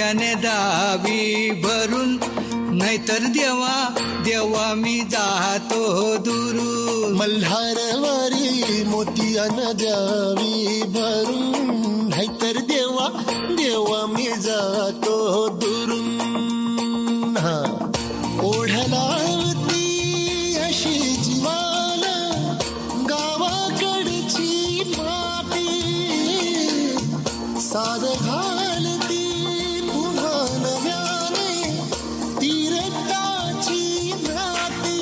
मोत्याने दावी भरून, नाहीतर देवा देवा मी जातो दुरून. मल्हारवारी मोतियानं द्यावी भरून, नाहीतर देवा देवा मी जातो दुरून. हा ओढलावती अशी जीवाला गावाकडची माती, साध घालती पुन्हा नव्याने तीरताची नाती.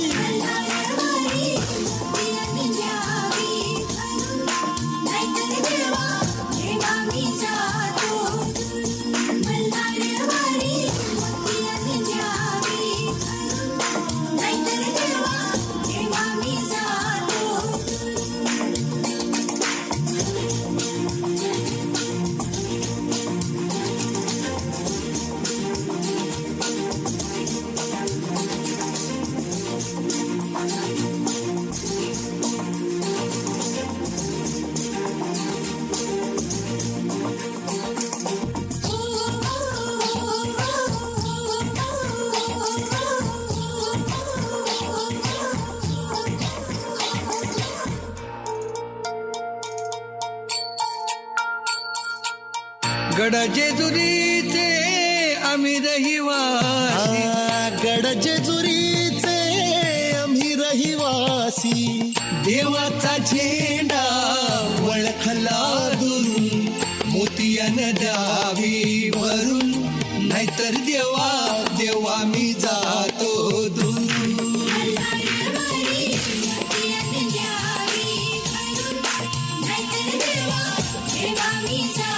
गड जेजुरीचे आम्ही रहिवासी, गड जेजुरीचे आम्ही रहिवासी. देवाचा झेंडा वळखला दुरून, मोतियानं द्यावी भरून, नाहीतर देवा देवा मी जातो दुरून. देवा मी जा